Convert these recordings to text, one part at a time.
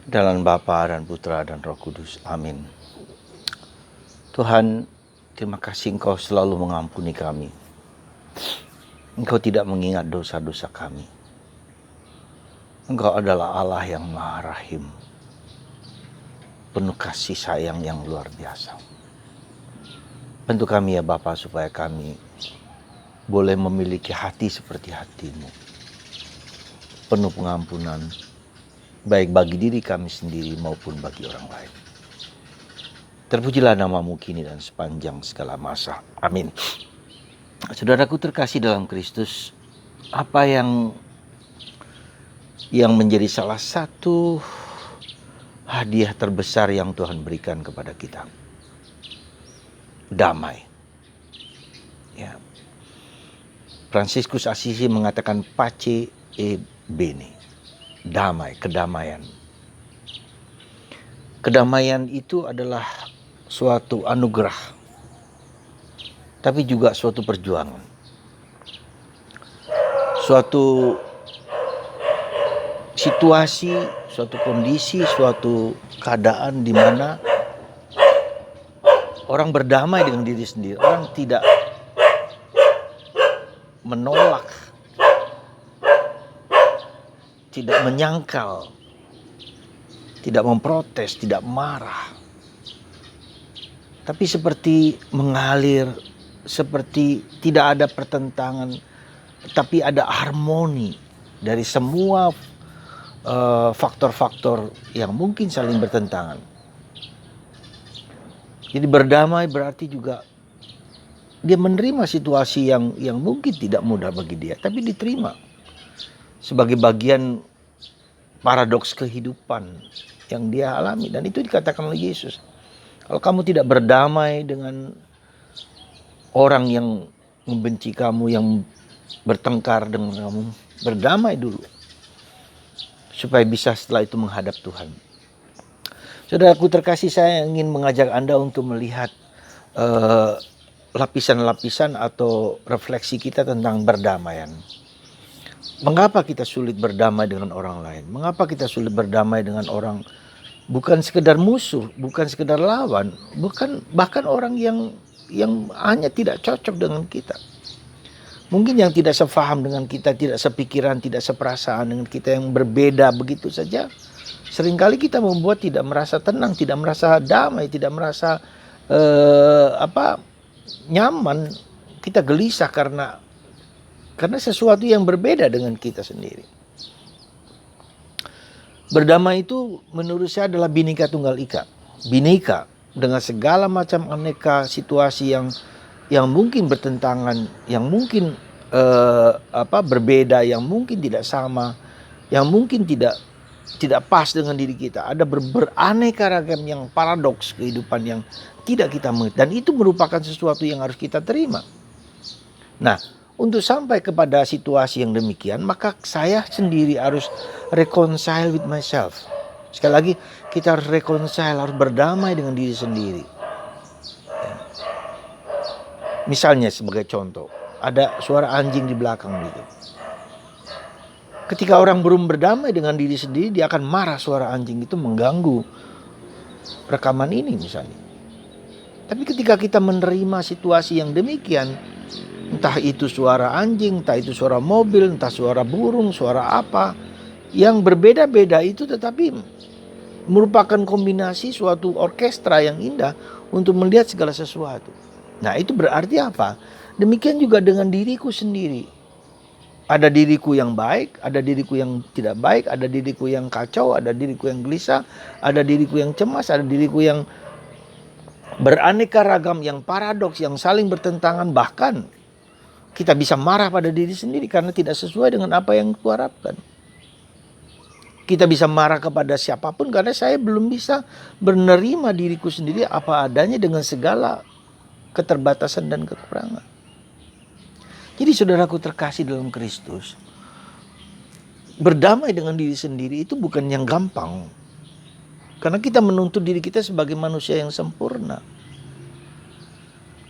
Dalam Bapa dan Putra dan Roh Kudus. Amin. Tuhan, terima kasih Engkau selalu mengampuni kami. Engkau tidak mengingat dosa-dosa kami. Engkau adalah Allah yang Maha Rahim, penuh kasih sayang yang luar biasa. Bantu kami ya Bapa, supaya kami boleh memiliki hati seperti hati-Mu, penuh pengampunan, baik bagi diri kami sendiri maupun bagi orang lain. Terpujilah nama-Mu kini dan sepanjang segala masa. Amin. Saudaraku terkasih dalam Kristus, apa yang menjadi salah satu hadiah terbesar yang Tuhan berikan kepada kita? Damai. Ya. Fransiskus Assisi mengatakan pace e bene. Damai, kedamaian. Kedamaian itu adalah suatu anugerah, tapi juga suatu perjuangan. Suatu situasi, suatu kondisi, suatu keadaan di mana orang berdamai dengan diri sendiri. Orang tidak menolak, tidak menyangkal, tidak memprotes, tidak marah. Tapi seperti mengalir, seperti tidak ada pertentangan, tapi ada harmoni dari semua faktor-faktor yang mungkin saling bertentangan. Jadi berdamai berarti juga dia menerima situasi yang mungkin tidak mudah bagi dia, tapi diterima sebagai bagian paradoks kehidupan yang dia alami. Dan itu dikatakan oleh Yesus. Kalau kamu tidak berdamai dengan orang yang membenci kamu, yang bertengkar dengan kamu, berdamai dulu, supaya bisa setelah itu menghadap Tuhan. Saudaraku terkasih, saya ingin mengajak Anda untuk melihat lapisan-lapisan atau refleksi kita tentang perdamaian. Mengapa kita sulit berdamai dengan orang lain? Mengapa kita sulit berdamai dengan orang bukan sekedar musuh, bukan sekedar lawan, bahkan orang yang hanya tidak cocok dengan kita. Mungkin yang tidak sefaham dengan kita, tidak sepikiran, tidak seperasaan dengan kita, yang berbeda begitu saja. Seringkali kita membuat tidak merasa tenang, tidak merasa damai, tidak merasa nyaman. Kita gelisah karena sesuatu yang berbeda dengan kita sendiri. Berdamai itu menurut saya adalah Bhinneka Tunggal Ika. Bhinneka dengan segala macam aneka situasi yang mungkin bertentangan, yang mungkin berbeda, yang mungkin tidak sama, yang mungkin tidak pas dengan diri kita. Ada beraneka ragam yang paradoks kehidupan yang tidak kita mengerti, dan itu merupakan sesuatu yang harus kita terima. Nah, untuk sampai kepada situasi yang demikian, maka saya sendiri harus reconcile with myself. Sekali lagi, kita harus reconcile, harus berdamai dengan diri sendiri. Ya. Misalnya sebagai contoh, ada suara anjing di belakang gitu. Ketika orang belum berdamai dengan diri sendiri, dia akan marah suara anjing itu mengganggu rekaman ini misalnya. Tapi ketika kita menerima situasi yang demikian, entah itu suara anjing, entah itu suara mobil, entah suara burung, suara apa, yang berbeda-beda itu tetapi merupakan kombinasi suatu orkestra yang indah untuk melihat segala sesuatu. Nah, itu berarti apa? Demikian juga dengan diriku sendiri. Ada diriku yang baik, ada diriku yang tidak baik, ada diriku yang kacau, ada diriku yang gelisah, ada diriku yang cemas, ada diriku yang beraneka ragam, yang paradoks, yang saling bertentangan. Bahkan kita bisa marah pada diri sendiri karena tidak sesuai dengan apa yang kuharapkan. Kita bisa marah kepada siapapun karena saya belum bisa menerima diriku sendiri apa adanya dengan segala keterbatasan dan kekurangan. Jadi saudaraku terkasih dalam Kristus, berdamai dengan diri sendiri itu bukan yang gampang. Karena kita menuntut diri kita sebagai manusia yang sempurna.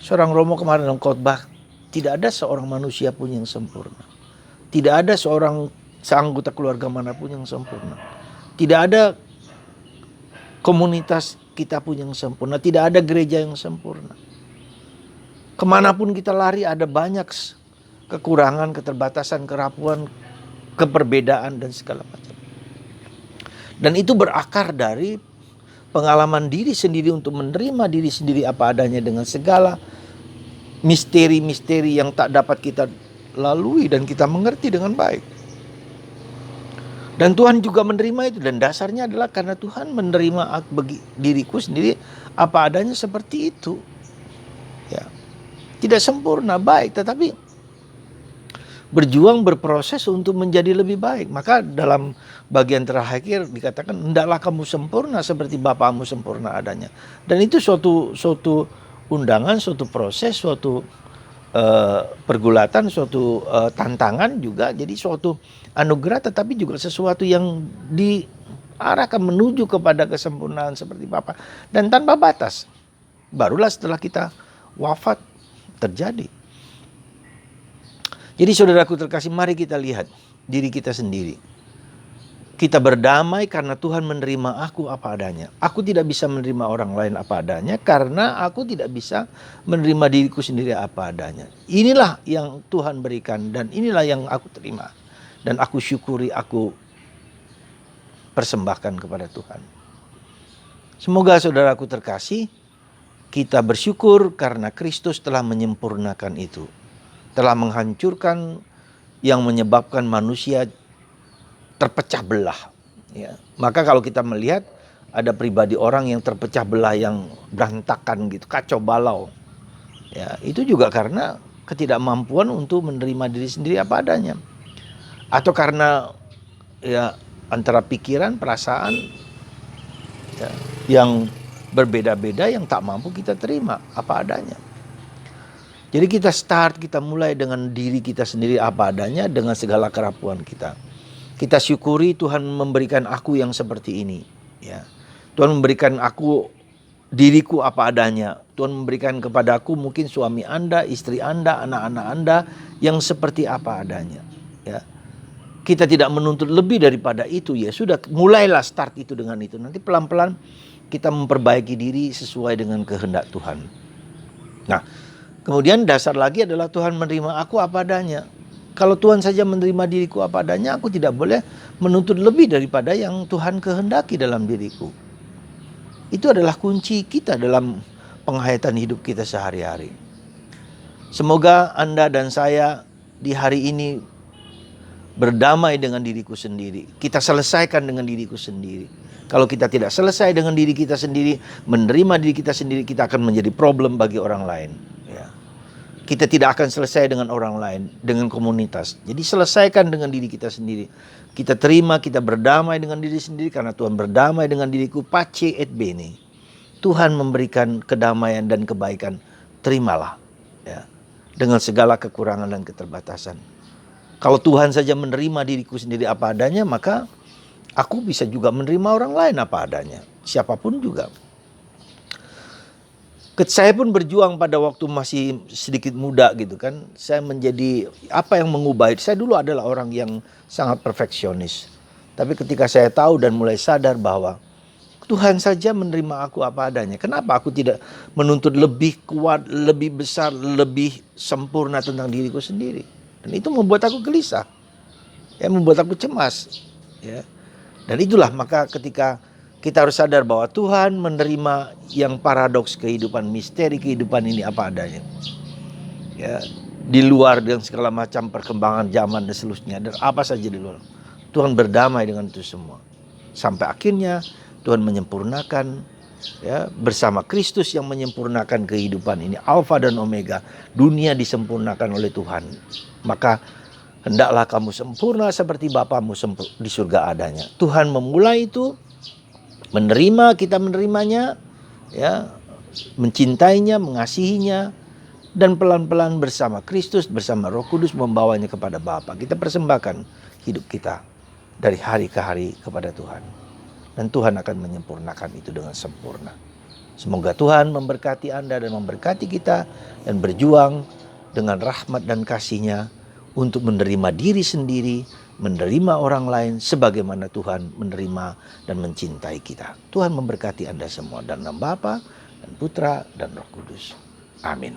Seorang Romo kemarin dalam khotbah, tidak ada seorang manusia pun yang sempurna. Tidak ada seanggota keluarga manapun yang sempurna. Tidak ada komunitas kita pun yang sempurna. Tidak ada gereja yang sempurna. Kemanapun kita lari ada banyak kekurangan, keterbatasan, kerapuan, keperbedaan dan segala macam. Dan itu berakar dari pengalaman diri sendiri untuk menerima diri sendiri apa adanya dengan segala misteri-misteri yang tak dapat kita lalui dan kita mengerti dengan baik. Dan Tuhan juga menerima itu, dan dasarnya adalah karena Tuhan menerima diriku sendiri apa adanya seperti itu. Ya. Tidak sempurna, baik, tetapi berjuang, berproses untuk menjadi lebih baik. Maka dalam bagian terakhir dikatakan, hendaklah kamu sempurna seperti Bapamu sempurna adanya. Dan itu suatu undangan, suatu proses, suatu pergulatan, suatu tantangan juga. Jadi suatu anugerah, tetapi juga sesuatu yang diarahkan menuju kepada kesempurnaan seperti Bapa. Dan tanpa batas. Barulah setelah kita wafat terjadi. Jadi saudaraku terkasih, mari kita lihat diri kita sendiri. Kita berdamai karena Tuhan menerima aku apa adanya. Aku tidak bisa menerima orang lain apa adanya karena aku tidak bisa menerima diriku sendiri apa adanya. Inilah yang Tuhan berikan dan inilah yang aku terima. Dan aku syukuri, aku persembahkan kepada Tuhan. Semoga saudaraku terkasih, kita bersyukur karena Kristus telah menyempurnakan itu. Telah menghancurkan yang menyebabkan manusia terpecah belah. Ya. Maka kalau kita melihat ada pribadi orang yang terpecah belah, yang berantakan gitu, kacau balau. Ya, itu juga karena ketidakmampuan untuk menerima diri sendiri apa adanya. Atau karena ya antara pikiran, perasaan ya, yang berbeda-beda yang tak mampu kita terima apa adanya. Jadi kita mulai dengan diri kita sendiri apa adanya dengan segala kerapuan kita. Kita syukuri Tuhan memberikan aku yang seperti ini. Ya. Tuhan memberikan aku diriku apa adanya. Tuhan memberikan kepadaku mungkin suami Anda, istri Anda, anak-anak Anda yang seperti apa adanya. Ya. Kita tidak menuntut lebih daripada itu, ya sudah, mulailah start itu dengan itu. Nanti pelan-pelan kita memperbaiki diri sesuai dengan kehendak Tuhan. Nah, kemudian dasar lagi adalah Tuhan menerima aku apa adanya. Kalau Tuhan saja menerima diriku apa adanya, aku tidak boleh menuntut lebih daripada yang Tuhan kehendaki dalam diriku. Itu adalah kunci kita dalam penghayatan hidup kita sehari-hari. Semoga Anda dan saya di hari ini berdamai dengan diriku sendiri. Kita selesaikan dengan diriku sendiri. Kalau kita tidak selesai dengan diri kita sendiri, menerima diri kita sendiri, kita akan menjadi problem bagi orang lain. Ya. Kita tidak akan selesai dengan orang lain, dengan komunitas. Jadi selesaikan dengan diri kita sendiri. Kita terima, kita berdamai dengan diri sendiri karena Tuhan berdamai dengan diriku. Pace et bene. Tuhan memberikan kedamaian dan kebaikan. Terimalah. Ya. Dengan segala kekurangan dan keterbatasan. Kalau Tuhan saja menerima diriku sendiri apa adanya, maka aku bisa juga menerima orang lain apa adanya. Siapapun juga. Saya pun berjuang pada waktu masih sedikit muda gitu kan. Saya menjadi apa yang mengubah itu. Saya dulu adalah orang yang sangat perfeksionis. Tapi ketika saya tahu dan mulai sadar bahwa Tuhan saja menerima aku apa adanya. Kenapa aku tidak menuntut lebih kuat, lebih besar, lebih sempurna tentang diriku sendiri. Dan itu membuat aku gelisah. Ya, membuat aku cemas. Ya. Dan itulah maka ketika kita harus sadar bahwa Tuhan menerima yang paradoks kehidupan, misteri kehidupan ini apa adanya. Ya, di luar dengan segala macam perkembangan zaman dan seterusnya, dan apa saja di luar. Tuhan berdamai dengan itu semua. Sampai akhirnya Tuhan menyempurnakan, ya, bersama Kristus yang menyempurnakan kehidupan ini. Alfa dan Omega, dunia disempurnakan oleh Tuhan. Maka hendaklah kamu sempurna seperti Bapamu di surga adanya. Tuhan memulai itu, menerima, kita menerimanya, ya, mencintainya, mengasihinya, dan pelan-pelan bersama Kristus, bersama Roh Kudus membawanya kepada Bapa. Kita persembahkan hidup kita dari hari ke hari kepada Tuhan. Dan Tuhan akan menyempurnakan itu dengan sempurna. Semoga Tuhan memberkati Anda dan memberkati kita dan berjuang dengan rahmat dan kasih-Nya untuk menerima diri sendiri menerima orang lain sebagaimana Tuhan menerima dan mencintai kita. Tuhan memberkati Anda semua, dalam nama Bapa dan Putra dan Roh Kudus. Amin.